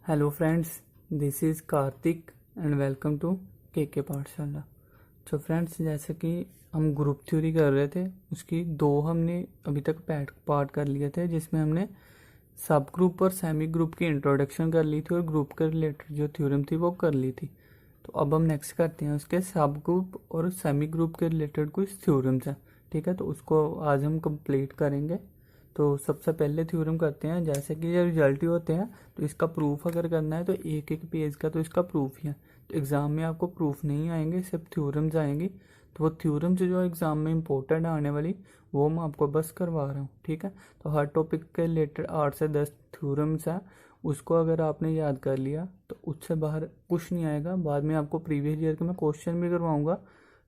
Hello friends, this is Kartik and welcome to K Pathshala. तो friends, जैसे कि हम ग्रुप थ्योरी कर रहे थे, उसकी दो हमने अभी तक पार्ट कर लिए थे, जिसमें हमने सब ग्रुप और सेमी ग्रुप की इंट्रोडक्शन कर ली थी और ग्रुप के रिलेटेड जो थ्योरम थी वो कर ली थी। तो अब हम नेक्स्ट करते हैं उसके सब ग्रुप और सेमी ग्रुप के रिलेटेड कुछ थ्योरम्स हैं। ठीक है, तो उसको आज हम कंप्लीट करेंगे। तो सबसे पहले थ्योरम करते हैं। जैसे कि ये रिजल्ट ही होते हैं, तो इसका प्रूफ अगर करना है तो एक एक पेज का तो इसका प्रूफ ही है। तो एग्ज़ाम में आपको प्रूफ नहीं आएंगे, सिर्फ थ्योरम्स आएंगी। तो वो थ्योरम्स जो एग्ज़ाम में इंपॉर्टेंट आने वाली, वो मैं आपको बस करवा रहा हूँ। ठीक है, तो हर टॉपिक के रिलेटेड 8 से 10 थ्योरम्स हैं। उसको अगर आपने याद कर लिया तो उससे बाहर कुछ नहीं आएगा। बाद में आपको प्रीवियस ईयर के मैं क्वेश्चन भी करवाऊंगा,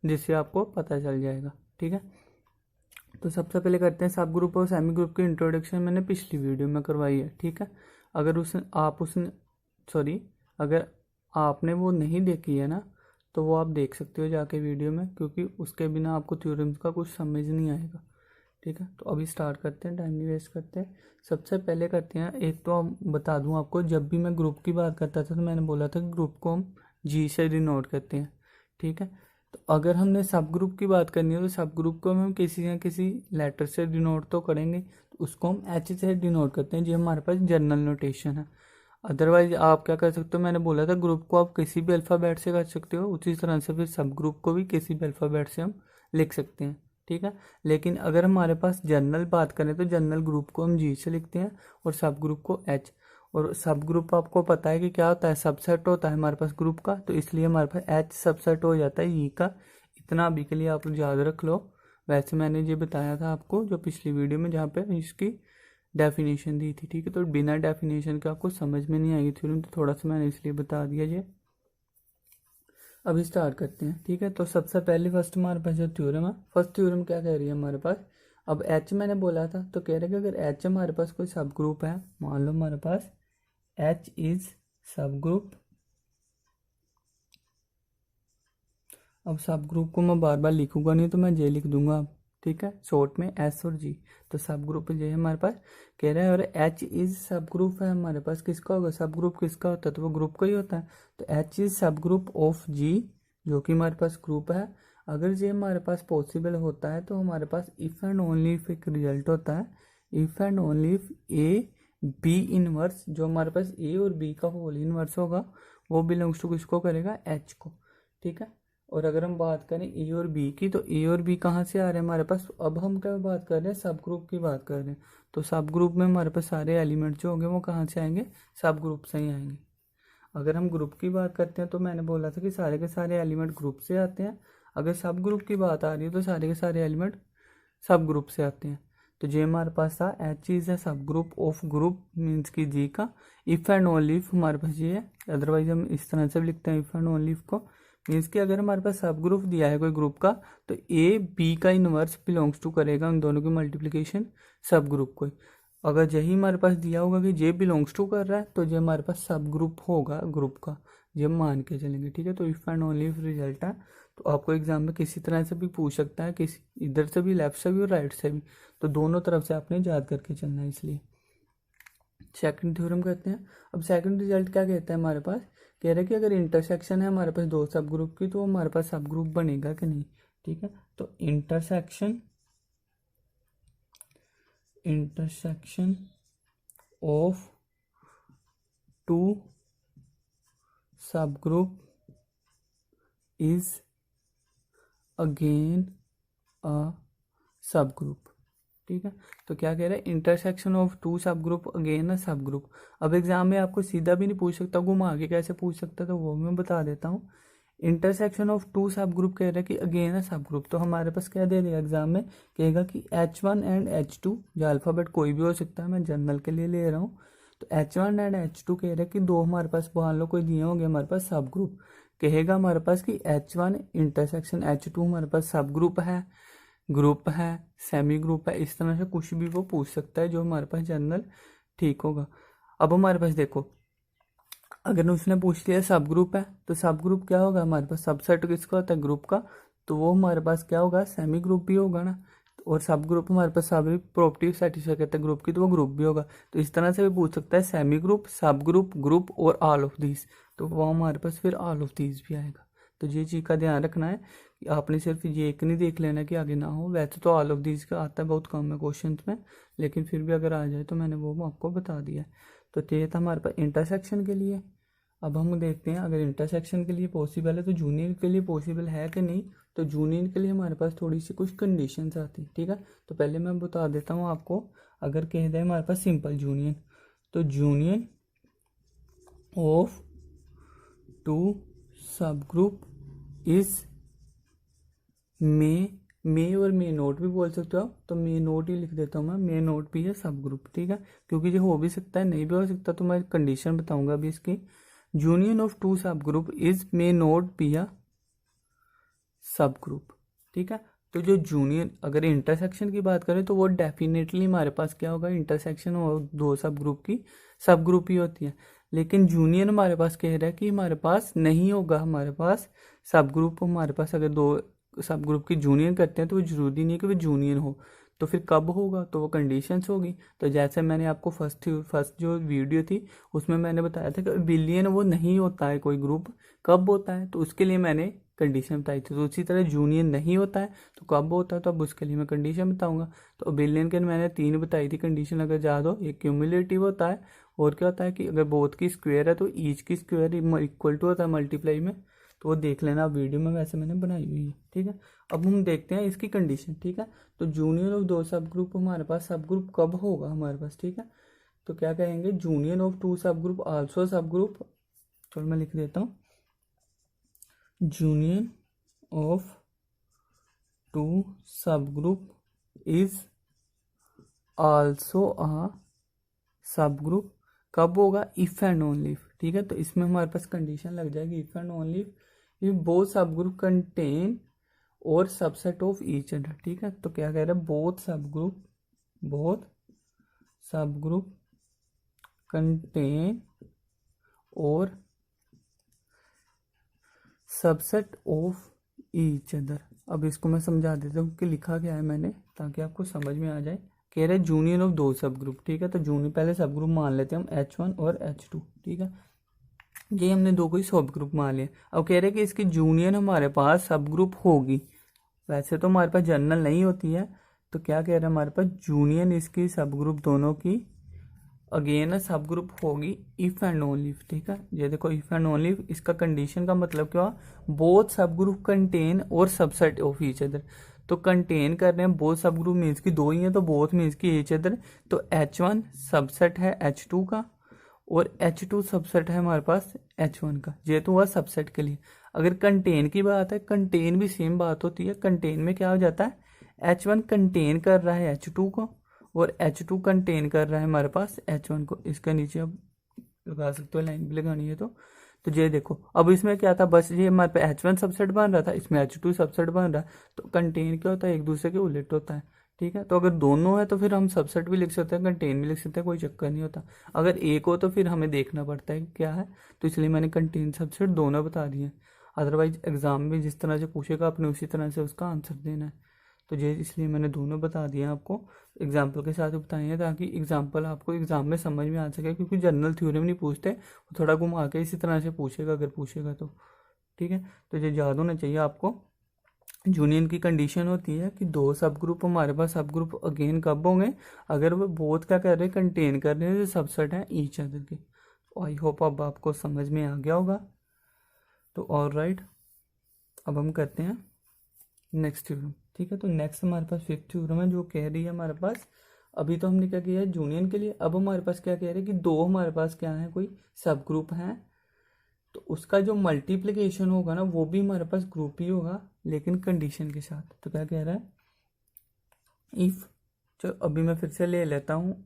जिससे आपको पता चल जाएगा। ठीक है, तो सबसे पहले करते हैं सब ग्रुप और सेमी ग्रुप की इंट्रोडक्शन। मैंने पिछली वीडियो में करवाई है। ठीक है, अगर उसने सॉरी, अगर आपने वो नहीं देखी है ना, तो वो आप देख सकते हो जाके वीडियो में, क्योंकि उसके बिना आपको थ्योरम्स का कुछ समझ नहीं आएगा। ठीक है, तो अभी स्टार्ट करते हैं, टाइम नहीं वेस्ट करते हैं। सबसे पहले करते हैं, एक तो हम बता दूं आपको, जब भी मैं ग्रुप की बात करता था तो मैंने बोला था कि ग्रुप को हम जी से डिनोट करते हैं। ठीक है, तो अगर हमने सब ग्रुप की बात करनी है तो सब ग्रुप को हम किसी न किसी लेटर से डिनोट तो करेंगे। तो उसको हम एच से डिनोट करते हैं, जो हमारे पास जनरल नोटेशन है। अदरवाइज आप क्या कर सकते हो, मैंने बोला था ग्रुप को आप किसी भी अल्फ़ाबेट से कर सकते हो, उसी तरह से फिर सब ग्रुप को भी किसी भी अल्फ़ाबेट से हम लिख सकते हैं। ठीक है, लेकिन अगर हमारे पास जनरल बात करें तो जनरल ग्रुप को हम जी से लिखते हैं और सब ग्रुप को एच। और सब ग्रुप आपको पता है कि क्या होता है, सबसेट होता है हमारे पास ग्रुप का, तो इसलिए हमारे पास एच सबसेट हो जाता है ई का। इतना अभी के लिए आप याद रख लो। वैसे मैंने ये बताया था आपको जो पिछली वीडियो में, जहाँ पे इसकी डेफिनेशन दी थी। ठीक है, तो बिना डेफिनेशन के आपको समझ में नहीं आएगी थ्योरम, तो थोड़ा सा मैंने इसलिए बता दिया ये। अभी स्टार्ट करते हैं। ठीक है, तो सबसे पहले फर्स्ट हमारे पास जो थ्योरम है, फर्स्ट थ्योरम क्या कह रही है हमारे पास। अब एच मैंने बोला था, तो कह रहे कि अगर एच हमारे पास कोई सब ग्रुप है, मान लो हमारे पास एच इज सब ग्रुप। अब सब ग्रुप को मैं बार बार लिखूंगा नहीं, तो मैं जे लिख दूंगा अब। ठीक है, शॉर्ट में एस और जी। तो सब ग्रुप जे हमारे पास कह रहा है, और एच इज सब ग्रुप है हमारे पास। किसका होगा सब ग्रुप, किसका होता है, तो वो ग्रुप का ही होता है। तो एच इज सब ग्रुप ऑफ जी, जो कि हमारे पास ग्रुप है। अगर ये हमारे पास पॉसिबल होता है तो हमारे पास इफ एंड ओनली इफ एक रिजल्ट होता है, if and only if A B inverse, जो हमारे पास ए और बी का होल इनवर्स होगा, वो बिलोंग्स टू किसको करेगा, एच को। ठीक है, और अगर हम बात करें ए और बी की, तो ए और बी कहाँ से आ रहे हैं हमारे पास। अब हम क्या बात कर रहे हैं, सब ग्रुप की बात कर रहे हैं। तो सब ग्रुप में हमारे पास सारे एलिमेंट जो होंगे वो कहाँ से आएंगे, सब ग्रुप से ही आएंगे। अगर हम ग्रुप की बात करते हैं तो मैंने बोला था कि सारे के सारे एलिमेंट ग्रुप से आते हैं। अगर सब ग्रुप की बात आ रही है तो सारे के सारे एलिमेंट सब ग्रुप से आते हैं। तो जे हमारे पास था एच इज है सब ग्रुप ऑफ ग्रुप मीन्स की जी का। इफ एंड ओनली इफ हमारे पास ये है, अदरवाइज हम इस तरह से भी लिखते हैं इफ एंड ओनली इफ को। मीन्स कि अगर हमारे पास सब ग्रुप दिया है कोई ग्रुप का, तो ए बी का इनवर्स बिलोंग्स टू करेगा उन दोनों की मल्टीप्लीकेशन सब ग्रुप को। अगर यही हमारे पास दिया होगा कि जे बिलोंग्स टू कर रहा है, तो ये हमारे पास सब ग्रुप होगा ग्रुप का, ये हम मान के चलेंगे। ठीक है, तो if and only if result है। तो आपको एग्जाम में किसी तरह से भी पूछ सकता है, किसी इधर से भी, लेफ्ट से भी और राइट से भी, तो दोनों तरफ से आपने याद करके चलना है। इसलिए सेकंड थ्योरम करते हैं। अब सेकंड रिजल्ट क्या कहता है हमारे पास, कह रहा है कि अगर इंटरसेक्शन है हमारे पास दो सब ग्रुप की, तो हमारे पास सब ग्रुप बनेगा कि नहीं। ठीक है, तो इंटरसेक्शन ऑफ टू सब ग्रुप इज अगेन अ सब ग्रुप। ठीक है, तो क्या कह रहा है, इंटरसेक्शन ऑफ टू सब ग्रुप अगेन अ सब ग्रुप। अब एग्जाम में आपको सीधा भी नहीं पूछ सकता, घुमा के कैसे पूछ सकता, तो वो मैं बता देता हूँ। इंटरसेक्शन ऑफ टू सब ग्रुप कह रहा है कि अगेन अ सब ग्रुप, तो हमारे पास क्या दे देगा एग्जाम में, कहेगा कि H1 एंड H2, जो अल्फ़ाबेट कोई भी हो सकता है, मैं जनरल के लिए ले रहा हूँ। तो H1 एंड H2 कह रहा है कि दो हमारे पास मान लो कोई दिए होंगे हमारे पास सब ग्रुप, कहेगा हमारे पास कि H1 इंटरसेक्शन H2 हमारे पास सब ग्रुप है, ग्रुप है, सेमी ग्रुप है, इस तरह से कुछ भी वो पूछ सकता है जो हमारे पास जनरल ठीक होगा। अब हमारे पास देखो, अगर उसने पूछ लिया सब ग्रुप है, तो सब ग्रुप क्या होगा हमारे पास, सबसेट किसका होता है ग्रुप का, तो वो हमारे पास क्या होगा, सेमी ग्रुप भी होगा ना। और सब ग्रुप हमारे पास सारी प्रॉपर्टी सेटिस्फाई करता है ग्रुप की, तो वो ग्रुप भी होगा। तो इस तरह से भी पूछ सकता है सेमी ग्रुप, सब ग्रुप, ग्रुप और ऑल ऑफ दीज, तो वो हमारे पास फिर ऑल ऑफ दीज भी आएगा। तो ये चीज़ का ध्यान रखना है कि आपने सिर्फ ये एक नहीं देख लेना कि आगे ना हो। वैसे तो ऑल ऑफ दीज का आता है, बहुत कम है क्वेश्चन में, लेकिन फिर भी अगर आ जाए तो मैंने वो आपको बता दिया। तो ये था हमारे पास इंटरसेक्शन के लिए। अब हम देखते हैं अगर इंटरसेक्शन के लिए पॉसिबल है तो जूनियर के लिए पॉसिबल है कि नहीं। तो जूनियर के लिए हमारे पास थोड़ी सी कुछ कंडीशंस आती हैं, ठीक है। तो पहले मैं बता देता हूँ आपको। अगर कह दे हमारे पास सिंपल जूनियन, तो जूनियन ऑफ टू सब ग्रुप इज मे और मे नोट भी बोल सकते हो आप, तो मे नोट ही लिख देता हूँ मैं, मे नोट भी है सब ग्रुप, ठीक है। क्योंकि ये हो भी सकता है नहीं भी हो सकता, तो मैं कंडीशन बताऊंगा अभी इसकी। यूनियन ऑफ टू सब group is may note be a सब ग्रुप, ठीक है। तो जो जूनियर, अगर इंटरसेक्शन की बात करें तो वो डेफिनेटली हमारे पास क्या होगा, इंटरसेक्शन और दो सब ग्रुप की सब ग्रुप ही होती है। लेकिन जूनियर हमारे पास कह रहा है कि हमारे पास नहीं होगा, हमारे पास सब ग्रुप, हमारे पास अगर दो सब ग्रुप की जूनियर करते हैं तो वो जरूरी नहीं है कि वो जूनियर हो। तो फिर कब होगा, तो वो कंडीशंस होगी। तो जैसे मैंने आपको फर्स्ट जो वीडियो थी उसमें मैंने बताया था कि बिलियन वो नहीं होता है कोई ग्रुप, कब होता है, तो उसके लिए मैंने कंडीशन बताई थी। तो उसी तरह जूनियर नहीं होता है तो कब होता है, तो अब उसके लिए मैं कंडीशन बताऊंगा। तो बिलियन के मैंने 3 बताई थी कंडीशन, अगर याद हो। एक क्यूमुलेटिव होता है, और क्या होता है कि अगर बोथ की स्क्वायर है तो ईच की स्क्वायर इक्वल टू होता है मल्टीप्लाई में। तो वो देख लेना वीडियो में, वैसे मैंने बनाई हुई है, ठीक है। अब हम देखते हैं इसकी कंडीशन, ठीक है। तो जूनियर ऑफ दो सब ग्रुप हमारे पास सब ग्रुप कब होगा हमारे पास, ठीक है। तो क्या कहेंगे, जूनियर ऑफ टू सब ग्रुप आल्सो सब ग्रुप। चलो मैं लिख देता हूँ, जूनियर ऑफ टू सब ग्रुप इज आल्सो अ सब ग्रुप। कब होगा, इफ एंड ओनली इफ, ठीक है। तो इसमें हमारे पास कंडीशन लग जाएगी if and only if both सब ग्रुप कंटेन और सबसेट ऑफ ईच अदर, ठीक है। तो क्या कह रहा है, बोथ सब ग्रुप कंटेन और सबसेट ऑफ ईच अदर। अब इसको मैं समझा देता हूँ कि लिखा क्या है मैंने, ताकि आपको समझ में आ जाए। कह रहे जूनियर ऑफ दो सब ग्रुप, ठीक है। तो जूनियर पहले सब ग्रुप मान लेते हैं हम, H1 और H2, ठीक है। ये हमने दो कोई सब ग्रुप मान लिया। अब कह रहे कि इसकी जूनियर हमारे पास सब ग्रुप होगी। वैसे तो हमारे पास जनरल नहीं होती है, तो क्या कह रहे हैं हमारे पास जूनियर इसकी सब ग्रुप दोनों की अगेन सब ग्रुप होगी इफ एंड ओनली, ठीक है। ये देखो इफ एंड ओनली, इसका कंडीशन का मतलब क्या हुआ, बोथ सब ग्रुप कंटेन और सबसेट ऑफ ईच अदर। तो कंटेन कर रहे हैं बोथ सब ग्रुप मीन्स की दो ही है, तो बोथ मीन्स की ईच अदर। तो H1 सबसेट है H2 का, और H2 सबसेट है हमारे पास H1 का। ये तो हुआ सबसेट के लिए। अगर कंटेन की बात है, कंटेन भी सेम बात होती है। कंटेन में क्या हो जाता है, H1 कंटेन कर रहा है H2 को, और H2 कंटेन कर रहा है हमारे पास H1 को। इसके नीचे अब लगा सकते हो, लाइन भी लगानी है तो ये देखो। अब इसमें क्या था, बस ये हमारे पास H1 सबसेट बन रहा था, इसमें H2 सबसेट बन रहा है। तो कंटेन क्या होता है, एक दूसरे के उलट होता है, ठीक है। तो अगर दोनों है तो फिर हम सबसेट भी लिख सकते हैं, कंटेन भी लिख सकते हैं, कोई चक्कर नहीं होता। अगर एक हो तो फिर हमें देखना पड़ता है कि क्या है। तो इसलिए मैंने कंटेन सबसेट दोनों बता दिए। अदरवाइज एग्जाम में जिस तरह से पूछेगा आपने उसी तरह से उसका आंसर देना है। तो ये इसलिए मैंने दोनों बता दिए आपको, एग्जाम्पल के साथ बताए हैं, ताकि एग्जाम्पल आपको एग्जाम में समझ में आ सके। क्योंकि जनरल थ्योरम नहीं पूछते, वो थोड़ा घुमा के इसी तरह से पूछेगा अगर पूछेगा तो, ठीक है। तो ये याद होना चाहिए आपको। यूनियन की कंडीशन होती है कि दो सब ग्रुप हमारे पास सब ग्रुप अगेन कब होंगे, अगर वो बोथ क्या कर रहे हैं, कंटेन कर रहे हैं, जो सबसेट है ईच अदर के। आई होप अब आपको समझ में आ गया होगा। तो ऑल राइट, अब हम करते हैं नेक्स्ट थ्योरम, ठीक है। तो नेक्स्ट हमारे पास फिफ्थ थ्योरम है, जो कह रही है हमारे पास, अभी तो हमने क्या किया है जूनियन के लिए। अब हमारे पास क्या कह रहे हैं कि दो हमारे पास क्या है, कोई सब ग्रुप हैं, तो उसका जो मल्टीप्लिकेशन होगा ना वो भी हमारे पास ग्रुप ही होगा, लेकिन कंडीशन के साथ। तो क्या कह रहा है, इफ, चलो अभी मैं फिर से ले लेता हूँ,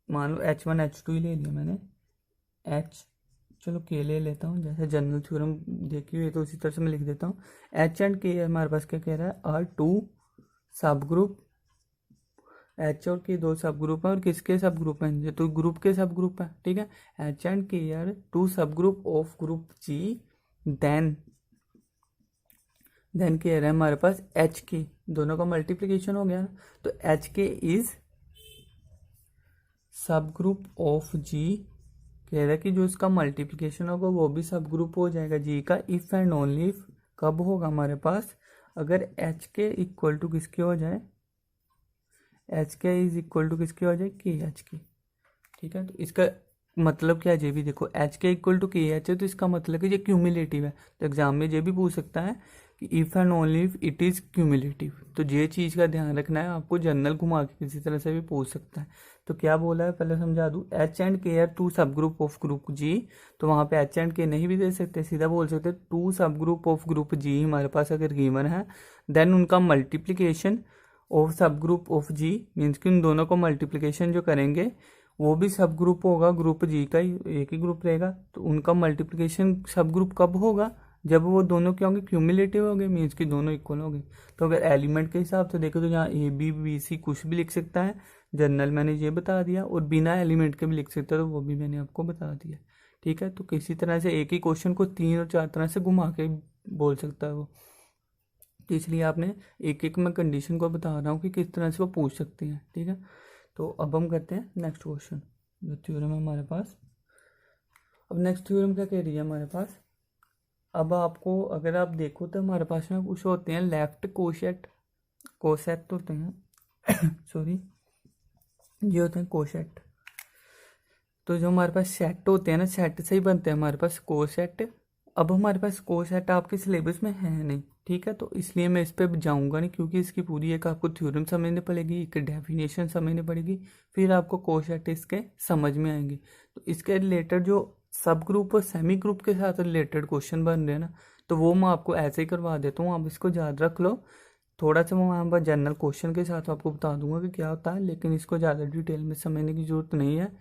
मान लो H1 H2 ही ले लिया मैंने, H, चलो के ले लेता हूँ, जैसे जनरल थ्योरम देखी हुई है तो उसी तरह से मैं लिख देता हूँ। H एंड के हमारे पास क्या कह रहा है, आर टू सब ग्रुप। H और के दो सब ग्रुप हैं, और किसके सब ग्रुप हैं, ये तो ग्रुप के सब ग्रुप है, ठीक है। H and K are two subgroup of group G, then then कह रहा है हमारे पास एच के, दोनों का मल्टीप्लिकेशन हो गया ना, तो एच के इज सब ग्रुप ऑफ जी, कह रहा है कि जो इसका मल्टीप्लिकेशन होगा वो भी सब ग्रुप हो जाएगा जी का, इफ एंड ओनली इफ कब होगा हमारे पास, अगर एच के इक्वल टू किसके हो जाए, एच के इज इक्वल टू किसके हो जाए, के एच के। ठीक है, तो इसका मतलब क्या है, ये भी देखो एच के इक्वल टू के एच है, तो इसका मतलब कि ये क्यूमुलेटिव है। तो एग्जाम में ये भी पूछ सकता है कि if and only if it is cumulative, तो ये चीज़ का ध्यान रखना है आपको, जनरल घुमा के किसी तरह से भी पूछ सकता है। तो क्या बोला है पहले समझा दूँ, H and K are two subgroup of group जी, तो वहाँ पे एच एंड के नहीं भी दे सकते, सीधा बोल सकते to subgroup of group जी हमारे पास अगर गिवन है, देन उनका मल्टीप्लीकेशन ऑफ सब ग्रुप ऑफ जी, मीन्स कि उन दोनों को मल्टीप्लिकेशन जो करेंगे वो भी सब ग्रुप होगा, ग्रुप जी का ही एक ही ग्रुप रहेगा, तो उनका मल्टीप्लिकेशन सब ग्रुप कब होगा, जब वो दोनों क्या होंगे, क्यूमुलेटिव हो गए, मीन्स कि दोनों इक्वल हो गए। तो अगर एलिमेंट के हिसाब से देखो तो यहाँ ए बी बी सी कुछ भी लिख सकता है, जनरल मैंने ये बता दिया, और बिना एलिमेंट के भी लिख सकता है, तो वो भी मैंने आपको बता दिया। ठीक है, तो किसी तरह से एक ही क्वेश्चन को 3 और 4 तरह से घुमा के बोल सकता है वो, तो इसलिए आपने एक एक मैं कंडीशन को बता रहा हूँ कि किस तरह से वो पूछ सकते हैं। ठीक है, तो अब हम करते हैं नेक्स्ट क्वेश्चन, जो थ्योरम है हमारे पास। अब नेक्स्ट थ्योरम क्या कह रही है हमारे पास, अब आपको अगर आप देखो तो हमारे पास में कुछ होते हैं लेफ्ट कोसेट, कोसेट होते हैं सॉरी, ये होते हैं कोसेट। तो जो हमारे पास सेट होते हैं ना, सेट से ही बनते हैं हमारे पास कोसेट। अब हमारे पास कोसेट आपके सिलेबस में है नहीं, ठीक है, तो इसलिए मैं इस पर जाऊंगा नहीं, क्योंकि इसकी पूरी एक आपको थ्योरम समझनी पड़ेगी, एक डेफिनेशन समझनी पड़ेगी, फिर आपको कोसेट इसके समझ में आएंगे। तो इसके रिलेटेड जो सब ग्रुप और सेमी ग्रुप के साथ रिलेटेड क्वेश्चन बन रहे हैं ना, तो वो मैं आपको ऐसे ही करवा देता हूँ, आप इसको याद रख लो। थोड़ा सा मैं वहाँ पर जनरल क्वेश्चन के साथ आपको बता दूंगा कि क्या होता है, लेकिन इसको ज़्यादा डिटेल में समझने की ज़रूरत नहीं है,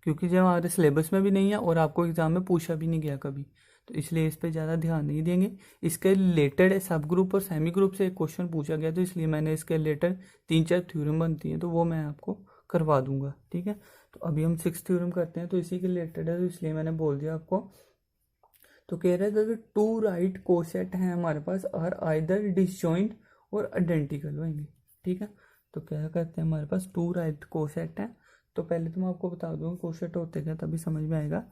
क्योंकि जो हमारे सिलेबस में भी नहीं है और आपको एग्जाम में पूछा भी नहीं गया कभी, तो इसलिए इस पर ज़्यादा ध्यान नहीं देंगे। इसके रिलेटेड सब ग्रुप और सेमी ग्रुप से एक क्वेश्चन पूछा गया, तो इसलिए मैंने इसके रिलेटेड 3-4 थ्योरम बनती हैं, तो वो मैं आपको करवा दूंगा। ठीक है, तो अभी हम 6th थ्योरम करते हैं, तो इसी के रिलेटेड है, तो इसलिए मैंने बोल दिया आपको। तो कह रहा है कि अगर टू राइट कोसेट हैं हमारे पास, आर आइदर डिसजॉइंट और आइडेंटिकल होंगे। ठीक है, तो क्या करते हैं, हमारे पास टू राइट कोसेट हैं, तो पहले तो मैं आपको बता दूंगा कोसेट होते क्या, तभी समझ में आएगा।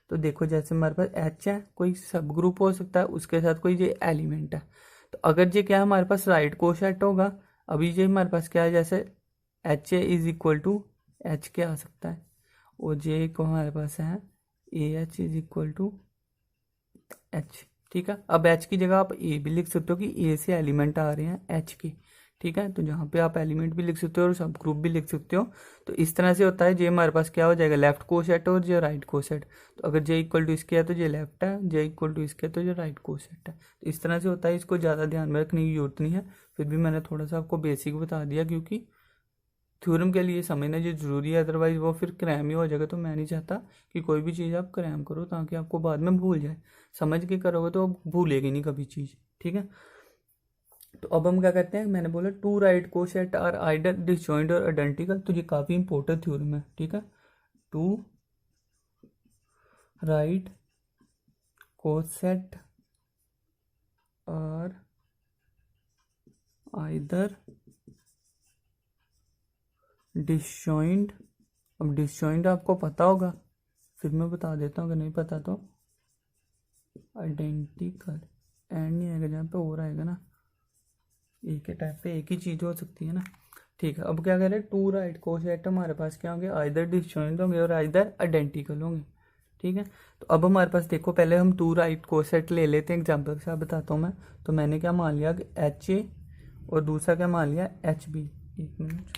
तो देखो जैसे हमारे पास एच है, कोई सब ग्रुप हो सकता है, उसके साथ कोई ये एलिमेंट है, तो अगर ये क्या हमारे पास राइट कोसेट होगा, अभी ये हमारे पास क्या है, जैसे H A is equal to H K आ सकता है, और जे को हमारे पास है A H is equal to H. ठीक है, अब एच की जगह आप ए भी लिख सकते हो कि ए से एलिमेंट आ रहे हैं एच के। ठीक है, तो जहाँ पे आप एलिमेंट भी लिख सकते हो और सब ग्रुप भी लिख सकते हो, तो इस तरह से होता है। जे हमारे पास क्या हो जाएगा, लेफ्ट कोसेट और जे राइट कोसेट, तो अगर जे इक्वल टू इसके है तो जे लेफ्ट है, जे इक्वल टू इसके है तो जे राइट कोसेट है, तो इस तरह से होता है। इसको ज़्यादा ध्यान में रखने की जरूरत नहीं है, फिर भी मैंने थोड़ा सा आपको बेसिक बता दिया, क्योंकि थ्योरम के लिए समझना जो जरूरी है, अदरवाइज वो फिर क्रैम ही हो जाएगा। तो मैं नहीं चाहता कि कोई भी चीज़ आप क्रैम करो, ताकि आपको बाद में भूल जाए। समझ के करोगे तो भूलेगी नहीं कभी चीज़। ठीक है, तो अब हम क्या करते हैं, मैंने बोला two right coset are either disjoint और आइडेंटिकल, तो ये काफ़ी इंपॉर्टेंट थ्योरम है। ठीक है, two right coset are either disjoint. अब डिसजॉइंट आपको पता होगा, फिर मैं बता देता हूँ, अगर नहीं पता तो आइडेंटिकल एंड नहीं आएगा, जहाँ पे और आएगा ना, एक ही टाइप पे एक ही चीज़ हो सकती है ना। ठीक है, अब क्या कह रहे हैं, टू राइट कोसेट हमारे पास क्या होंगे, आइदर डिसजॉइंट होंगे और आइदर आइडेंटिकल होंगे। ठीक है, तो अब हमारे पास देखो, पहले हम टू राइट कोसेट ले लेते हैं, एग्जाम्पल के साथ बताता हूँ मैं। तो मैंने क्या मान लिया कि एच ए और दूसरा क्या मान लिया, एच बी। एक मिनट,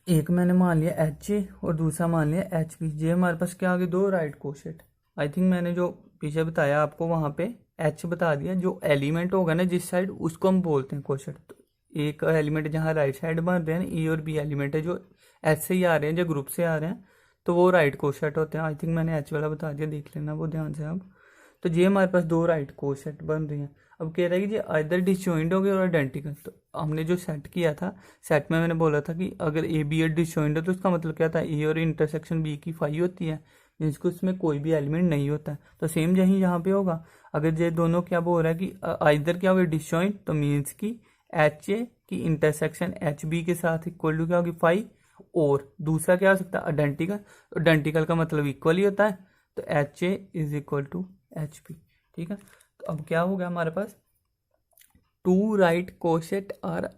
एक मैंने मान लिया एच ए और दूसरा मान लिया एच बी। जे हमारे पास क्या आ गए, दो राइट कोसेट। आई थिंक मैंने जो पीछे बताया आपको वहाँ पे एच बता दिया, जो एलिमेंट होगा ना जिस साइड, उसको हम बोलते हैं कोसेट। तो एक एलिमेंट जहाँ राइट साइड बन रहे हैं, ए और बी एलिमेंट है जो एच से ही आ रहे हैं, जो ग्रुप से आ रहे हैं, तो वो राइट कोसेट होते हैं। आई थिंक मैंने एच वाला बता दिया, देख लेना वो ध्यान से आप। तो ये हमारे पास दो राइट कोसेट बन रही हैं। अब कह रहा है कि ये आइदर डिसजॉइंट हो गए और आइडेंटिकल। तो हमने जो सेट किया था, सेट में मैंने बोला था कि अगर ए बी और डिसजॉइंट है, तो उसका मतलब क्या था, ए और इंटरसेक्शन बी की फाई होती है, मीन्स कि उसमें कोई भी एलिमेंट नहीं होता है। तो सेम यही यहाँ पे होगा। अगर ये दोनों क्या बोल रहा है कि आइदर क्या होगा डिसजॉइंट, तो मीन्स कि एच ए की इंटरसेक्शन एच बी के साथ इक्वल टू क्या होगी 5, और दूसरा क्या हो सकता है आइडेंटिकल। तो आइडेंटिकल का मतलब इक्वल ही होता है, तो H A is equal to H B. ठीक है, तो अब क्या हो गया हमारे पास, two right coset are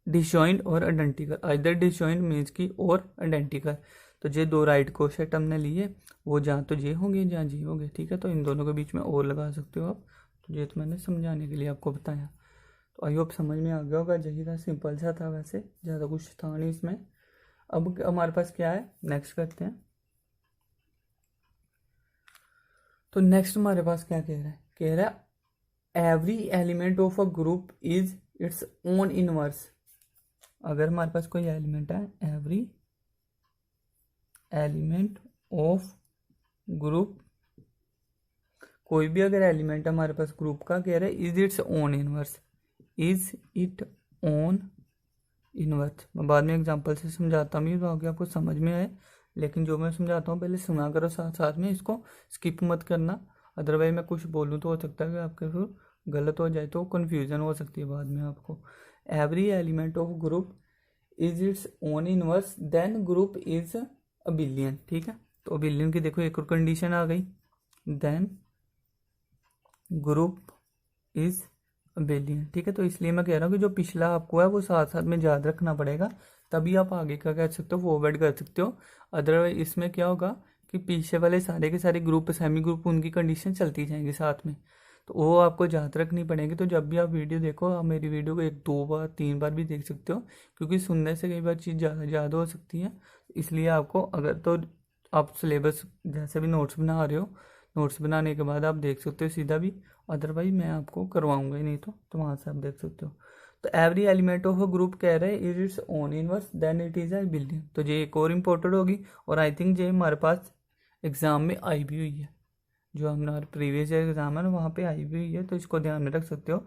disjoint और आइडेंटिकल। आइदर डिसजॉइंट मीन्स की और आइडेंटिकल। तो ये दो राइट कोसेट हमने लिए, वो जहाँ तो ये होंगे जहाँ जी होंगे। ठीक है, तो इन दोनों के बीच में और लगा सकते हो आप। तो ये तो मैंने समझाने के लिए आपको बताया। तो आई होप समझ में आ गया होगा। यही था, सिंपल सा था, वैसे ज़्यादा कुछ था नहीं इसमें। अब हमारे पास क्या है, नेक्स्ट करते हैं। तो नेक्स्ट हमारे पास क्या कह रहा है, कह रहा है every element of a group is its own inverse. अगर हमारे पास कोई एलिमेंट है, एवरी एलिमेंट ऑफ ग्रुप, कोई भी अगर एलिमेंट है हमारे पास ग्रुप का, कह रहा है is its own inverse, is it own inverse. मैं बाद में एग्जांपल से समझाता हूँ तो आगे आपको समझ में आए, लेकिन जो मैं समझाता हूँ पहले सुना करो साथ साथ में, इसको स्किप मत करना। अदरवाइज मैं कुछ बोलूँ तो हो सकता है कि आपके फिर गलत हो जाए, तो कन्फ्यूजन हो सकती है बाद में आपको। Every element of group is its own inverse, then group is abelian. ठीक है, तो अबिलियन की देखो एक और कंडीशन आ गई, देन ग्रुप इज अबिलियन। ठीक है, तो इसलिए मैं कह रहा हूँ कि जो पिछला आपको है वो साथ साथ में याद रखना पड़ेगा, तभी आप आगे का कह सकते हो फॉरवर्ड कर सकते हो। अदरवाइज इसमें क्या होगा कि पीछे वाले सारे के सारे ग्रुप सेमी ग्रुप उनकी कंडीशन चलती जाएंगी साथ में, तो वो आपको याद रखनी पड़ेगी। तो जब भी आप वीडियो देखो, आप मेरी वीडियो को 1 2 बार 3 बार भी देख सकते हो, क्योंकि सुनने से कई बार चीज़ ज़्यादा याद हो सकती है। इसलिए आपको अगर तो आप सिलेबस जैसे भी नोट्स बना रहे हो, नोट्स बनाने के बाद आप देख सकते हो सीधा भी, अदरवाइज मैं आपको करवाऊंगा ही नहीं, तो वहाँ से आप देख सकते हो। तो every element of a group कह रहे हैं is its own inverse, then it is abelian. तो ये एक और इम्पोर्टेंट होगी, और आई थिंक ये हमारे पास एग्ज़ाम में आई भी हुई है, जो हमारा प्रीवियस ईयर एग्जाम है ना वहाँ पे आई भी हुई है, तो इसको ध्यान में रख सकते हो।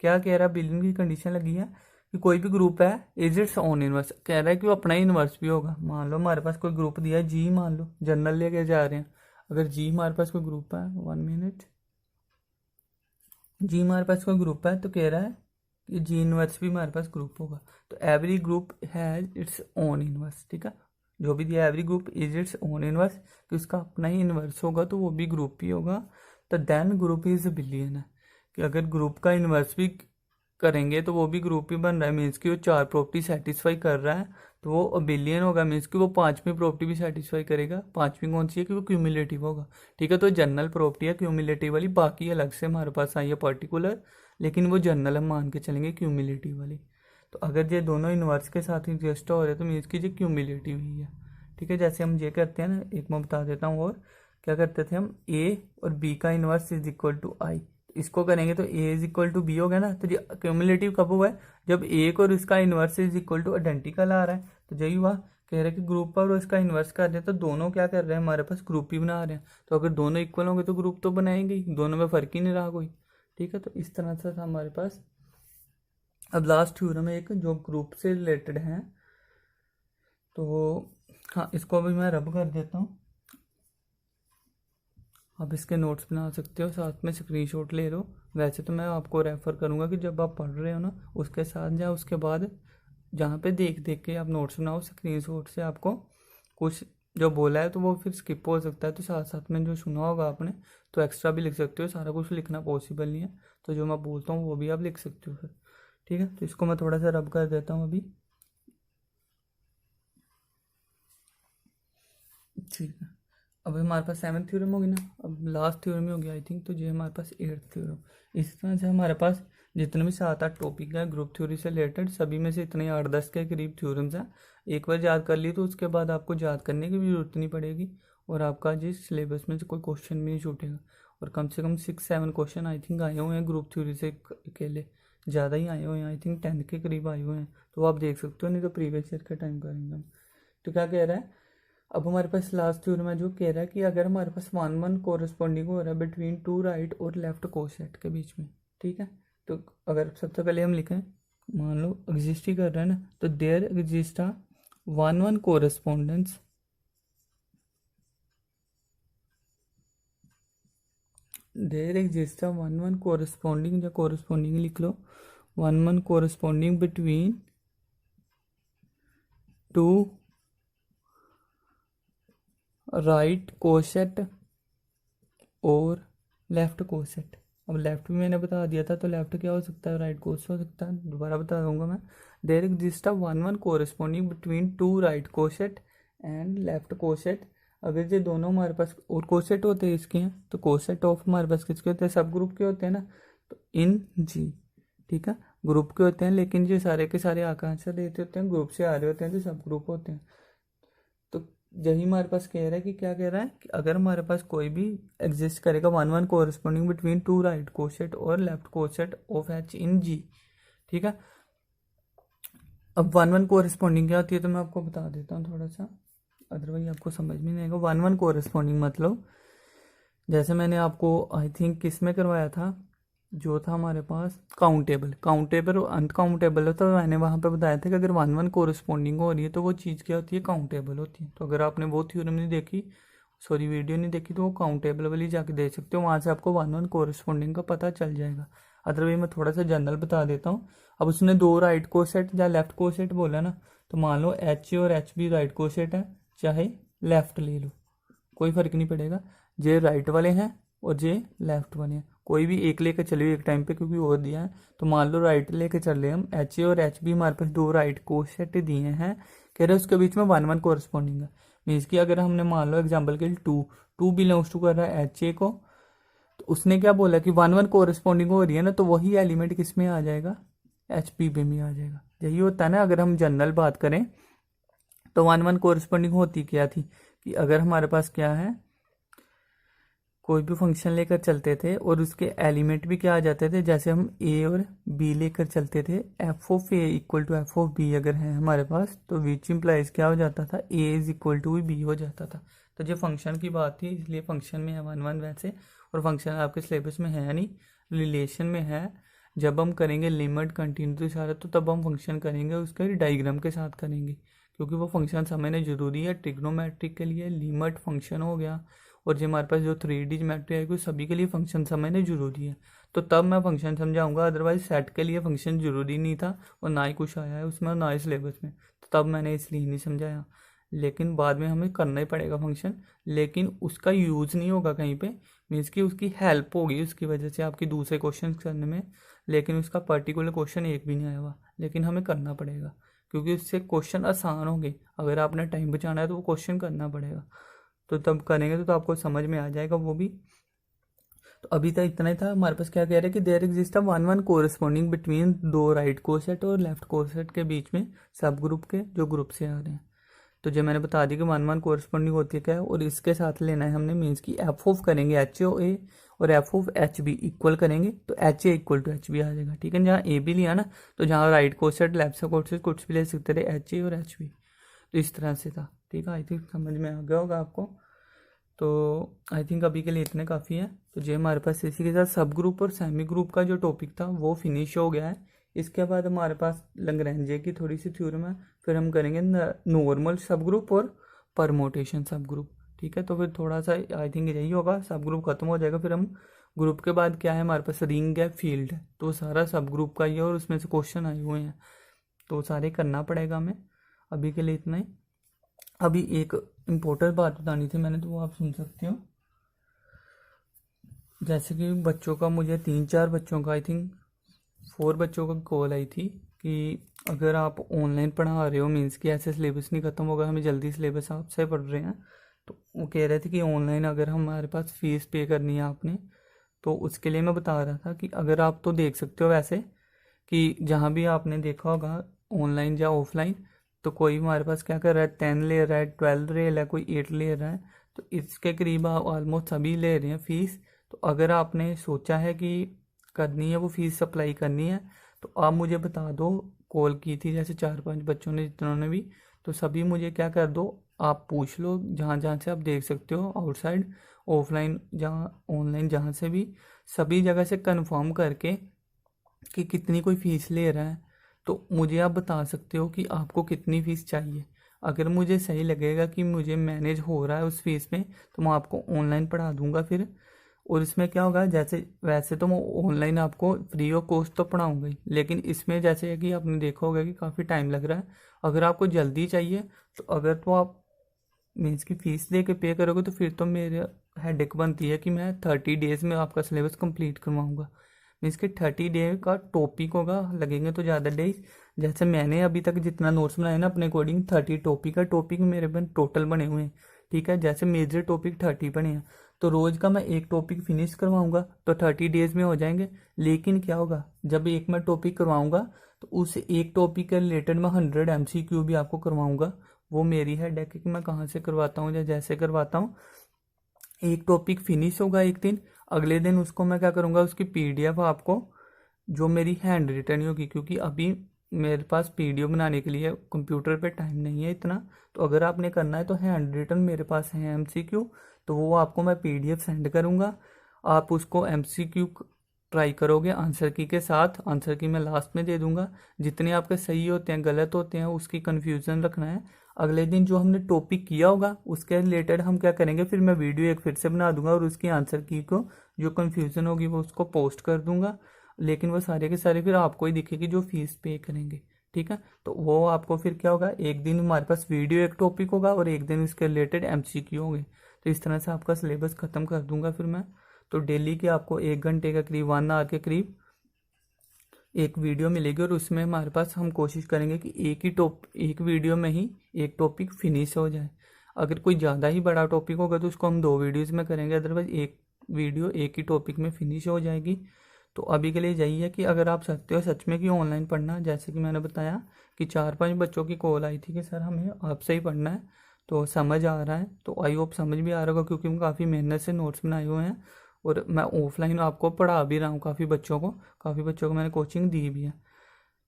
क्या कह रहा है, बिलियन की कंडीशन लगी है कि कोई भी ग्रुप है इज इट्स ओन इनवर्स, कह रहा है कि वो अपना ही इनवर्स भी होगा। मान लो हमारे पास कोई ग्रुप दिया है जी, मान लो जनरल लेके जा रहे हैं, अगर जी हमारे पास कोई ग्रुप है, 1 मिनट, जी हमारे पास कोई ग्रुप है, तो कह रहा है कि जी इनवर्स भी हमारे पास ग्रुप होगा। तो every group has its own inverse. ठीक है, जो भी दिया every group is its own inverse, कि उसका अपना ही इनवर्स होगा, तो वो भी ग्रुप ही होगा। तो देन ग्रुप इज बिलियन है, कि अगर ग्रुप का इनवर्स भी करेंगे तो वो भी ग्रुप ही बन रहा है, मीन्स कि वो 4 प्रॉपर्टी सेटिस्फाई कर रहा है, तो वो अबिलियन होगा, मीन्स कि वो 5वीं प्रॉपर्टी भी सेटिस्फाई करेगा। 5वीं कौन सी है, कि वो क्यूमुलेटिव होगा। ठीक है, तो जनरल प्रॉपर्टी है क्यूमुलेटिव वाली, बाकी अलग से हमारे पास आई है पर्टिकुलर, लेकिन वो जनरल हम मान के चलेंगे क्यूमुलेटिव वाली। तो अगर ये दोनों इनवर्स के साथ एग्जिस्ट हो रहे हैं, तो मीन्स कि ये क्यूमुलेटिव ही है। ठीक है, जैसे हम ये करते हैं ना, एक मैं बता देता हूँ, और क्या करते थे हम, ए और बी का इनवर्स इज इक्वल टू आई, इसको करेंगे तो ए इज इक्वल टू बी हो गया ना। तो ये क्यूमुलेटिव कब हुआ है, जब एक और इसका inverse is equal to identical आ रहा है, तो यही हुआ। कह रहे हैं कि ग्रुप पर उसका इन्वर्स कर रहे हैं, तो दोनों क्या कर रहे हैं, हमारे पास ग्रुप ही बना रहे हैं। तो अगर दोनों इक्वल होंगे तो ग्रुप तो बनाएंगे ही, दोनों में फर्क ही नहीं रहा कोई। ठीक है, तो इस तरह से था हमारे पास। अब लास्ट थ्योरम है एक, जो ग्रुप से रिलेटेड है, तो हाँ इसको भी मैं रब कर देता हूँ। आप इसके नोट्स बना सकते हो, साथ में स्क्रीनशॉट ले लो। वैसे तो मैं आपको रेफ़र करूँगा कि जब आप पढ़ रहे हो ना, उसके साथ या उसके बाद जहाँ पे देख देख के आप नोट्स बनाओ, स्क्रीनशॉट से आपको कुछ जो बोला है तो वो फिर स्किप हो सकता है, तो साथ साथ में जो सुना होगा आपने तो एक्स्ट्रा भी लिख सकते हो। सारा कुछ लिखना पॉसिबल नहीं है, तो जो मैं बोलता हूँ वो भी आप लिख सकते हो फिर। ठीक है, तो इसको मैं थोड़ा सा रब कर देता हूँ अभी। ठीक है, अब हमारे पास 7th थ्योरम होगी ना, अब लास्ट थ्योरम ही होगी आई थिंक, तो ये हमारे पास 8th थ्योरम। इस तरह से हमारे पास जितने भी 7 8 टॉपिक है ग्रुप थ्योरी से रिलेटेड, सभी में से इतने 8 10 के करीब थ्योरम्स हैं। एक बार याद कर लिए तो उसके बाद आपको याद करने की भी जरूरत नहीं पड़ेगी, और आपका जिस सिलेबस में से कोई क्वेश्चन भी नहीं छूटेगा। और कम से कम 6 7 क्वेश्चन आई थिंक आए हुए हैं ग्रुप थ्योरी से अकेले, ज़्यादा ही आए हुए हैं, आई थिंक 10 के करीब आए हुए हैं। तो आप देख सकते हो, नहीं तो प्रीवियस ईयर के टाइम करेंगे हम। तो क्या कह रहा है, अब हमारे पास लास्ट थ्योरम है जो कह रहा है कि अगर हमारे पास 1 1 कोरस्पॉन्डिंग हो रहा है बिटवीन 2 राइट और लेफ्ट कोसेट के बीच में। ठीक है, तो अगर सबसे पहले हम लिखें, मान लो एग्जिस्ट ही कर रहा है ना, तो there exist 1 1 correspondence there exist a one one corresponding, या कोरस्पॉन्डिंग लिख लो, one one corresponding between two right coset और लेफ्ट कोसेट। अब लेफ्ट भी मैंने बता दिया था, तो लेफ्ट क्या हो सकता है, राइट कोसेट हो सकता है। दोबारा बता दूंगा मैं, there exist a one one corresponding between two right coset and left coset. अगर ये दोनों हमारे पास और कोसेट होते हैं इसके हैं, तो कोसेट ऑफ हमारे पास किसके होते हैं, सब ग्रुप के होते हैं ना, तो इन जी, ठीक है, ग्रुप के होते हैं। लेकिन ये सारे के सारे आकांक्षा देते होते हैं, ग्रुप से आ रहे होते हैं, तो सब ग्रुप होते हैं। तो यही हमारे पास कह रहा है कि क्या कह रहा है कि अगर हमारे पास कोई भी एग्जिस्ट करेगा one one corresponding between two right coset और left coset of H in जी, ठीक है। अब वन वन कोरस्पॉन्डिंग क्या होती है, तो मैं आपको बता देता हूँ थोड़ा सा, अदरवाइज आपको समझ में नहीं आएगा। वन वन कोरस्पॉन्डिंग मतलब, जैसे मैंने आपको आई थिंक किस में करवाया था, जो था हमारे पास काउंटेबल, काउंटेबल और अनकाउंटेबल है, तो मैंने वहाँ पे बताया था कि अगर वन वन कोरस्पॉन्डिंग हो रही है तो वो चीज़ क्या होती है, काउंटेबल होती है। तो अगर आपने वो थ्योरम नहीं देखी, सॉरी वीडियो नहीं देखी, तो वो काउंटेबल वाली जाके देख सकते हो, वहाँ से आपको वन वन कोरस्पॉन्डिंग का पता चल जाएगा। अदरवाइज मैं थोड़ा सा जनरल बता देता हूँ। अब उसने दो राइट कोसेट या लेफ्ट कोसेट बोला ना, तो मान लो एच ए और एच बी राइट कोसेट है, चाहे लेफ्ट ले लो, कोई फर्क नहीं पड़ेगा। जे राइट वाले हैं और जे लेफ्ट वाले हैं, कोई भी एक लेकर चलिए एक टाइम पे, क्योंकि और दिया है। तो मान लो राइट लेकर चल रहे हम, एच ए और एच बी हमारे पास दो राइट कोसेट दिए हैं, कह रहे हैं उसके बीच में वन वन कोरस्पॉन्डिंग है। मीन्स कि अगर हमने मान लो एग्जाम्पल के लिए टू टू बिलोंग्स टू कर रहा है एच ए को, तो उसने क्या बोला कि वन वन कोरस्पॉन्डिंग हो रही है ना, तो वही एलिमेंट किस में आ जाएगा, एच पी पे में आ जाएगा। यही होता है ना, अगर हम जनरल बात करें तो वन वन कोरस्पॉन्डिंग होती क्या थी, कि अगर हमारे पास क्या है, कोई भी फंक्शन लेकर चलते थे और उसके एलिमेंट भी क्या आ जाते थे, जैसे हम ए और बी लेकर चलते थे, f of a equal to f of b अगर है हमारे पास, तो विच इम्प्लाइज क्या हो जाता था, ए इज इक्वल टू बी हो जाता था। तो जो फंक्शन की बात थी, इसलिए फंक्शन में है वन वन वैसे, और फंक्शन आपके सिलेबस में है नहीं, रिलेशन में है। जब हम करेंगे लिमिट कंटिन्यूटी सारा, तो तब हम फंक्शन करेंगे, उसका डायग्राम के साथ करेंगे, क्योंकि वो फंक्शन समझना जरूरी है। ट्रिग्नोमेट्रिक के लिए लिमिट फंक्शन हो गया, और जो हमारे पास जो 3D ज्योमेट्री आएगी, सभी के लिए फंक्शन समझना जरूरी है। तो तब मैं फंक्शन समझाऊंगा, अदरवाइज सेट के लिए फंक्शन जरूरी नहीं था, और ना ही कुछ आया है उसमें, और ना ही सिलेबस में, तो तब मैंने इसलिए नहीं समझाया। लेकिन बाद में हमें करना ही पड़ेगा फंक्शन, लेकिन उसका यूज़ नहीं होगा कहीं पे, मीन्स कि उसकी हेल्प होगी उसकी वजह से आपकी दूसरे क्वेश्चन करने में, लेकिन उसका पर्टिकुलर क्वेश्चन एक भी नहीं आया हुआ, लेकिन हमें करना पड़ेगा, क्योंकि उससे क्वेश्चन आसान होंगे। अगर आपने टाइम बचाना है तो वो क्वेश्चन करना पड़ेगा, तो तब करेंगे तो आपको समझ में आ जाएगा वो भी। तो अभी तक इतना ही था। हमारे पास क्या कह रहे हैं कि there exist a one one corresponding between दो राइट कोसेट और लेफ्ट कोसेट के बीच में सब ग्रुप के, जो ग्रुप से आ रहे हैं। तो जो मैंने बता दी कि वन वन कोरस्पॉन्डिंग होती है क्या है, और इसके साथ लेना है हमने, मीन्स की एफ ऑफ करेंगे एच ओ ए और F of H B equal करेंगे, तो H A equal to H B आ जाएगा, ठीक है। जहाँ ए बी लिया ना, तो जहाँ राइट कोसेट लेफ्ट से कोसेट कुछ भी ले सकते थे, एच ए और एच बी, तो इस तरह से था, ठीक है। आई थिंक समझ में आ गया होगा आपको। तो आई थिंक अभी के लिए इतने काफ़ी है। तो जो हमारे पास इसी के साथ सब ग्रुप और सेमी ग्रुप का जो टॉपिक था वो फिनिश हो गया है। इसके बाद हमारे पास लैग्रेंज की थोड़ी सी थ्योरम है, फिर हम करेंगे नॉर्मल सब ग्रुप और परमोटेशन सब ग्रुप, ठीक है। तो फिर थोड़ा सा आई थिंक यही होगा, सब ग्रुप खत्म हो जाएगा, फिर हम ग्रुप के बाद क्या है हमारे पास, रिंग है, फील्ड है, तो सारा सब ग्रुप का ही है, और उसमें से क्वेश्चन आए हुए हैं, तो सारे करना पड़ेगा हमें। अभी के लिए इतना ही। अभी एक इम्पोर्टेंट बात बतानी थी मैंने, तो वो आप सुन सकते हो। जैसे कि बच्चों का, मुझे 3-4 बच्चों का, आई थिंक 4 बच्चों का कॉल आई थी कि अगर आप ऑनलाइन पढ़ा रहे हो, मीन्स कि ऐसे सिलेबस नहीं ख़त्म होगा, हमें जल्दी सिलेबस आपसे पढ़ रहे हैं, तो वो कह रहे थे कि ऑनलाइन अगर हमारे पास फ़ीस पे करनी है आपने, तो उसके लिए मैं बता रहा था कि अगर आप तो देख सकते हो वैसे, कि जहाँ भी आपने देखा होगा ऑनलाइन या ऑफलाइन, तो कोई हमारे पास क्या कर रहा है, 10 ले रहा है, 12 ले रहा है, कोई 8 ले रहा है, तो इसके करीब ऑलमोस्ट सभी ले रहे हैं फ़ीस। तो अगर आपने सोचा है कि करनी है वो फ़ीस अप्लाई करनी है, तो आप मुझे बता दो। कॉल की थी जैसे 4-5 बच्चों ने, जिन्होंने भी, तो सभी मुझे क्या कर दो, आप पूछ लो जहाँ जहाँ से आप देख सकते हो, आउटसाइड, ऑफलाइन, जहाँ ऑनलाइन, जहाँ से भी, सभी जगह से कंफर्म करके कि कितनी कोई फ़ीस ले रहा है, तो मुझे आप बता सकते हो कि आपको कितनी फ़ीस चाहिए। अगर मुझे सही लगेगा कि मुझे मैनेज हो रहा है उस फीस में, तो मैं आपको ऑनलाइन पढ़ा दूंगा फिर, और इसमें क्या होगा, जैसे वैसे तो मैं ऑनलाइन आपको फ्री ऑफ कॉस्ट तो पढ़ाऊंगा ही, लेकिन इसमें जैसे है कि आपने देखा होगा कि काफ़ी टाइम लग रहा है। अगर आपको जल्दी चाहिए तो अगर तो आप मीन्स की फ़ीस दे के पे करोगे तो फिर तो मेरे हेडेक बनती है कि मैं 30 डेज़ में आपका सिलेबस कंप्लीट करवाऊंगा। मीन्स कि 30 डे का टॉपिक होगा, लगेंगे तो ज़्यादा डेज। जैसे मैंने अभी तक जितना नोट्स बनाए ना अपने अकॉर्डिंग 30 टॉपिक का टॉपिक मेरे पास टोटल बने हुए हैं, ठीक है। जैसे मेजर टॉपिक 30 बने हैं, तो रोज़ का मैं एक टॉपिक फिनिश करवाऊंगा तो 30 डेज़ में हो जाएंगे। लेकिन क्या होगा, जब एक मैं टॉपिक करवाऊंगा तो उस एक टॉपिक के रिलेटेड मैं 100 MCQ भी आपको करवाऊंगा। वो मेरी हेडेक है कि मैं कहाँ से करवाता हूँ या जैसे करवाता हूँ। एक टॉपिक फिनिश होगा एक दिन, अगले दिन उसको मैं क्या करूँगा, उसकी PDF आपको जो मेरी हैंड रिटन होगी, क्योंकि अभी मेरे पास PDF बनाने के लिए कंप्यूटर पे टाइम नहीं है इतना। तो अगर आपने करना है तो हैंड रिटन मेरे पास है MCQ, तो वो आपको मैं PDF सेंड करूँगा। आप उसको MCQ ट्राई करोगे आंसर की के साथ, आंसर की मैं लास्ट में दे दूंगा। जितने आपके सही होते हैं गलत होते हैं उसकी कन्फ्यूज़न रखना है। अगले दिन जो हमने टॉपिक किया होगा उसके रिलेटेड हम क्या करेंगे, फिर मैं वीडियो एक फिर से बना दूंगा और उसकी आंसर की को जो कन्फ्यूज़न होगी वो उसको पोस्ट कर दूंगा। लेकिन वो सारे के सारे फिर आपको ही दिखेगी जो फीस पे करेंगे, ठीक है। तो वो आपको फिर क्या होगा, एक दिन हमारे पास वीडियो एक टॉपिक होगा और एक दिन उसके रिलेटेड MCQ होंगे। तो इस तरह से आपका सिलेबस ख़त्म कर दूंगा फिर मैं। तो डेली के आपको 1 घंटे का करीब 1 आवर के करीब एक वीडियो मिलेगी और उसमें हमारे पास हम कोशिश करेंगे कि एक वीडियो में ही एक टॉपिक फिनिश हो जाए। अगर कोई ज़्यादा ही बड़ा टॉपिक होगा तो उसको हम 2 वीडियोज़ में करेंगे, अदरवाइज एक वीडियो एक ही टॉपिक में फिनिश हो जाएगी। तो अभी के लिए यही है कि अगर आप चाहते हो सच में कि ऑनलाइन पढ़ना, जैसे कि मैंने बताया कि 4-5 बच्चों की कॉल आई थी कि सर हमें आपसे ही पढ़ना है, तो समझ आ रहा है, तो आई होप समझ भी आ रहा होगा क्योंकि हम काफ़ी मेहनत से नोट्स बनाए हुए हैं और मैं ऑफलाइन आपको पढ़ा भी रहा हूँ काफ़ी बच्चों को मैंने कोचिंग दी भी है।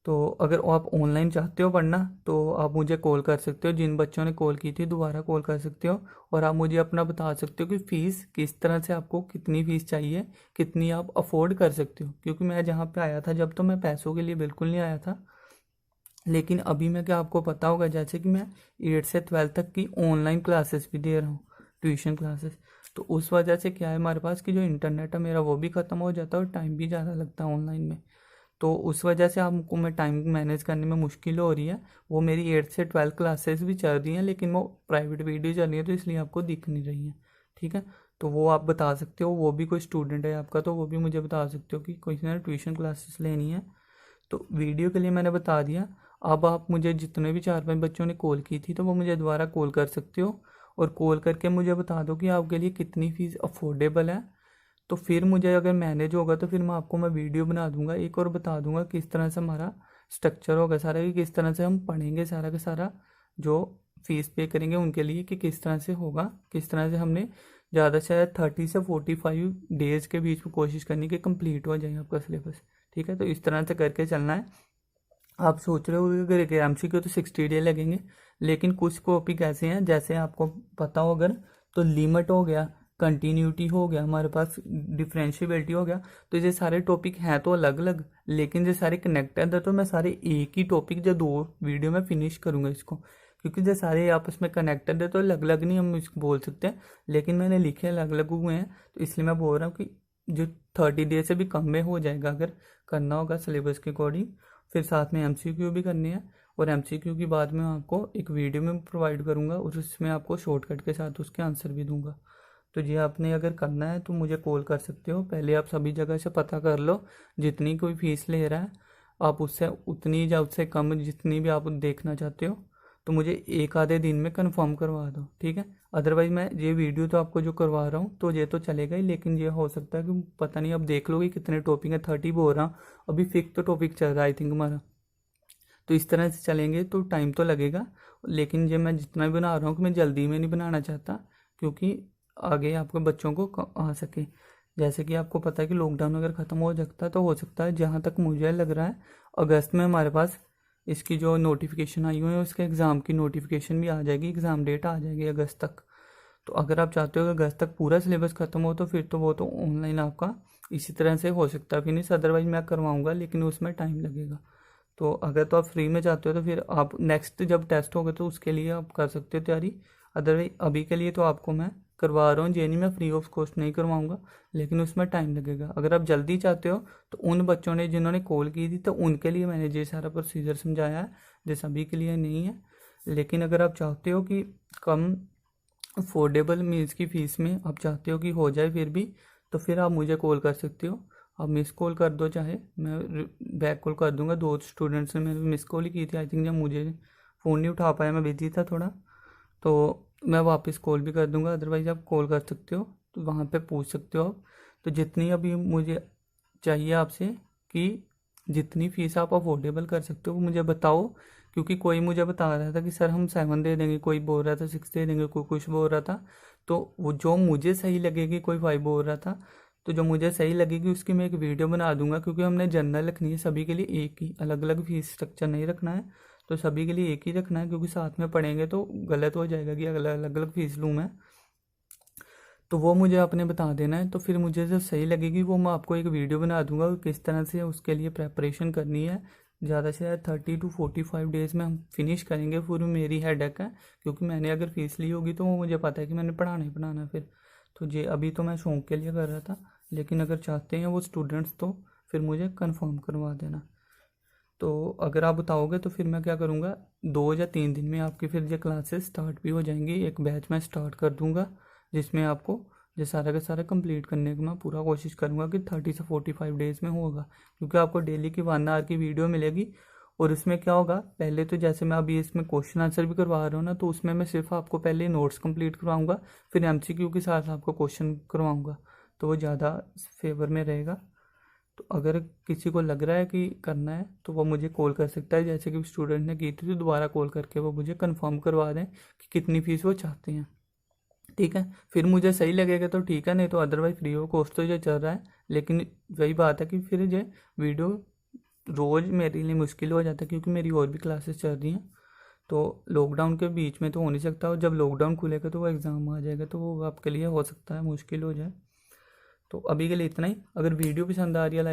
तो अगर आप ऑनलाइन चाहते हो पढ़ना तो आप मुझे कॉल कर सकते हो, जिन बच्चों ने कॉल की थी दोबारा कॉल कर सकते हो और आप मुझे अपना बता सकते हो कि फ़ीस किस तरह से, आपको कितनी फ़ीस चाहिए, कितनी आप अफोर्ड कर सकते हो। क्योंकि मैं जहाँ पे आया था जब तो मैं पैसों के लिए बिल्कुल नहीं आया था, लेकिन अभी मैं क्या आपको पता होगा जैसे कि मैं 8 से 12 तक की ऑनलाइन क्लासेस भी दे रहा हूँ, ट्यूशन क्लासेस। तो उस वजह से क्या है हमारे पास कि जो इंटरनेट है मेरा वो भी ख़त्म हो जाता है और टाइम भी ज़्यादा लगता है ऑनलाइन में। तो उस वजह से आपको मैं टाइम मैनेज करने में मुश्किल हो रही है। वो मेरी 8 से 12 क्लासेस भी चल रही हैं लेकिन वो प्राइवेट वीडियो चल रही है तो इसलिए आपको दिख नहीं रही है, ठीक है। तो वो आप बता सकते हो, वो भी कोई स्टूडेंट है आपका तो वो भी मुझे बता सकते हो कि कोई ने ट्यूशन क्लासेस लेनी है। तो वीडियो के लिए मैंने बता दिया। अब आप मुझे जितने भी 4-5 बच्चों ने कॉल की थी तो वो मुझे दोबारा कॉल कर सकते हो और कॉल करके मुझे बता दो कि आपके लिए कितनी फ़ीस अफोर्डेबल है। तो फिर मुझे अगर मैनेज होगा तो फिर मैं वीडियो बना दूंगा एक और बता दूंगा किस तरह से हमारा स्ट्रक्चर होगा सारा, कि किस तरह से हम पढ़ेंगे सारा का सारा, जो फीस पे करेंगे उनके लिए कि किस तरह से होगा, किस तरह से हमने ज़्यादा से ज़्यादा 30 से 45 डेज़ के बीच में कोशिश करनी कि कंप्लीट हो जाए आपका सिलेबस, ठीक है। तो इस तरह से करके चलना है। आप सोच रहे हो अगर एक MCQ तो 60 डे लगेंगे, लेकिन कुछ टॉपिक ऐसे हैं जैसे आपको पता हो अगर, तो लिमिट हो गया, कंटिन्यूटी हो गया, हमारे पास डिफरेंशिएबिलिटी हो गया। तो ये सारे टॉपिक हैं तो अलग अलग लेकिन ये सारे कनेक्टेड है, तो मैं सारे एक ही टॉपिक जो 2 वीडियो में फिनिश करूँगा इसको, क्योंकि ये सारे आपस में कनेक्टेड है तो अलग अलग नहीं हम इसको बोल सकते हैं, लेकिन मैंने लिखे अलग अलग हुए हैं तो इसलिए मैं बोल रहा हूँ कि जो 30 डे से भी कम में हो जाएगा अगर करना होगा सिलेबस के अकॉर्डिंग। फिर साथ में MCQ भी करनी है और MCQ की बाद में आपको एक वीडियो में प्रोवाइड करूँगा और उसमें आपको शॉर्टकट के साथ उसके आंसर भी दूंगा। तो ये आपने अगर करना है तो मुझे कॉल कर सकते हो। पहले आप सभी जगह से पता कर लो जितनी कोई फीस ले रहा है, आप उससे उतनी या उससे कम जितनी भी आप देखना चाहते हो तो मुझे एक आधे दिन में कंफर्म करवा दो, ठीक है। अदरवाइज़ मैं ये वीडियो तो आपको जो करवा रहा हूँ तो ये तो चलेगा ही, लेकिन ये हो सकता है कि पता नहीं, अब देख लोगे कितने टॉपिक है, 30 बोल रहा हूँ, अभी फिक्स तो टॉपिक चल रहा है आई थिंक हमारा। तो इस तरह से चलेंगे तो टाइम तो लगेगा, लेकिन ये मैं जितना भी बना रहा हूँ कि मैं जल्दी में नहीं बनाना चाहता क्योंकि आगे आपके बच्चों को आ सके। जैसे कि आपको पता है कि लॉकडाउन अगर ख़त्म हो सकता है तो हो सकता है, जहाँ तक मुझे लग रहा है अगस्त में हमारे पास इसकी जो नोटिफिकेशन आई हुई है उसके एग्ज़ाम की नोटिफिकेशन भी आ जाएगी, एग्ज़ाम डेट आ जाएगी अगस्त तक। तो अगर आप चाहते हो कि अगस्त तक पूरा सिलेबस ख़त्म हो तो फिर तो वो तो ऑनलाइन आपका इसी तरह से हो सकता है फिनिश, अदरवाइज मैं करवाऊँगा लेकिन उसमें टाइम लगेगा। तो अगर तो आप फ्री में चाहते हो तो फिर आप नेक्स्ट जब टेस्ट होगा तो उसके लिए आप कर सकते हो तैयारी, अदरवाइज अभी के लिए तो आपको मैं करवा रहा हूँ, ये नहीं मैं फ्री ऑफ कॉस्ट नहीं करवाऊँगा, लेकिन उसमें टाइम लगेगा। अगर आप जल्दी चाहते हो तो उन बच्चों ने जिन्होंने कॉल की थी तो उनके लिए मैंने ये सारा प्रोसीजर समझाया है, जो सभी के लिए नहीं है। लेकिन अगर आप चाहते हो कि कम अफोर्डेबल मील्स की फ़ीस में आप चाहते हो कि हो जाए फिर भी, तो फिर आप मुझे कॉल कर सकते हो। आप मिस कॉल कर दो, चाहे मैं बैक कॉल कर दूंगा। 2 स्टूडेंट्स ने मेरे मिस कॉल ही की थी आई थिंक, जब मुझे फ़ोन नहीं उठा पाया, मैं बिजी था थोड़ा, तो मैं वापस कॉल भी कर दूंगा। अदरवाइज़ आप कॉल कर सकते हो, तो वहाँ पे पूछ सकते हो आप। तो जितनी अभी मुझे चाहिए आपसे कि जितनी फ़ीस आप अफोर्डेबल कर सकते हो वो मुझे बताओ। क्योंकि कोई मुझे बता रहा था कि सर हम 7 दे देंगे, कोई बोल रहा था 6 दे देंगे, कोई कुछ बोल रहा था। तो वो जो मुझे सही लगेगी, कोई 5 बोल रहा था, तो जो मुझे सही लगेगी उसकी मैं एक वीडियो बना दूंगा। क्योंकि हमने जनरल रखनी है सभी के लिए, एक ही, अलग अलग फीस स्ट्रक्चर नहीं रखना है, तो सभी के लिए एक ही रखना है। क्योंकि साथ में पढ़ेंगे तो गलत हो जाएगा कि अलग अलग फीस लूँ मैं। तो वो मुझे आपने बता देना है, तो फिर मुझे जो सही लगेगी वो मैं आपको एक वीडियो बना दूंगा और किस तरह से उसके लिए प्रेपरेशन करनी है। ज़्यादा से ज़्यादा 30 to 45 डेज़ में हम फिनिश करेंगे। पूरी मेरी हेडेक है, क्योंकि मैंने अगर फीस ली होगी तो वो मुझे पता है कि मैंने पढ़ाना ही पढ़ाना है फिर। तो ये अभी तो मैं शौक के लिए कर रहा था, लेकिन अगर चाहते हैं वो स्टूडेंट्स तो फिर मुझे कंफर्म करवा देना। तो अगर आप बताओगे तो फिर मैं क्या करूँगा, 2 या 3 दिन में आपकी फिर ये क्लासेस स्टार्ट भी हो जाएंगी। एक बैच मैं स्टार्ट कर दूँगा जिसमें आपको ये सारा का सारा कंप्लीट करने की मैं पूरा कोशिश करूँगा कि 30 से 45 डेज़ में होगा। क्योंकि आपको डेली की 1 आवर की वीडियो मिलेगी। और उसमें क्या होगा, पहले तो जैसे मैं अभी इसमें क्वेश्चन आंसर भी करवा रहा हूँ ना, तो उसमें मैं सिर्फ आपको पहले नोट्स कंप्लीट करवाऊँगा, फिर MCQ के साथ आपको क्वेश्चन करवाऊँगा, तो वो ज़्यादा फेवर में रहेगा। तो अगर किसी को लग रहा है कि करना है तो वो मुझे कॉल कर सकता है, जैसे कि स्टूडेंट ने की थी, तो दोबारा कॉल करके वो मुझे कंफर्म करवा दें कि कितनी फ़ीस वो चाहते हैं। ठीक है, फिर मुझे सही लगेगा तो ठीक है, नहीं तो अदरवाइज फ्री ऑफ कॉस्ट तो ये चल रहा है। लेकिन वही बात है कि फिर ये वीडियो रोज़ मेरे लिए मुश्किल हो जाता है, क्योंकि मेरी और भी क्लासेस चल रही हैं। तो लॉकडाउन के बीच में तो हो नहीं सकता, और जब लॉकडाउन खुलेगा तो वो एग्ज़ाम आ जाएगा, तो वो आपके लिए हो सकता है मुश्किल हो जाए। तो अभी के लिए इतना ही। अगर वीडियो पसंद आ रही है,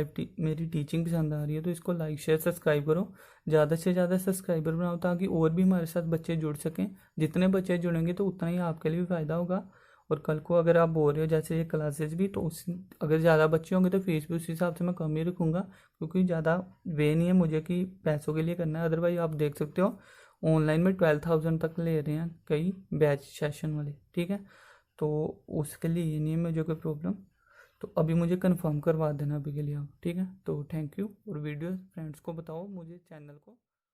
मेरी टीचिंग पसंद आ रही है, तो इसको लाइक शेयर सब्सक्राइब करो। ज़्यादा से ज़्यादा सब्सक्राइबर बनाओ ताकि और भी हमारे साथ बच्चे जुड़ सकें। जितने बच्चे जुड़ेंगे तो उतना ही आपके लिए भी फ़ायदा होगा। और कल को अगर आप बोल रहे हो जैसे ये क्लासेस भी, तो उस अगर ज़्यादा बच्चे होंगे तो फीस भी उस हिसाब से मैं कम ही रखूँगा। क्योंकि ज़्यादा वे नहीं है मुझे कि पैसों के लिए करना है। अदरवाइज आप देख सकते हो ऑनलाइन में 12,000 तक ले रहे हैं कई बैच सेशन वाले। ठीक है, तो उसके लिए ये नहीं है मुझे कोई प्रॉब्लम। तो अभी मुझे कंफर्म करवा देना अभी के लिए आप। ठीक है, तो थैंक यू। और वीडियो फ्रेंड्स को बताओ, मुझे चैनल को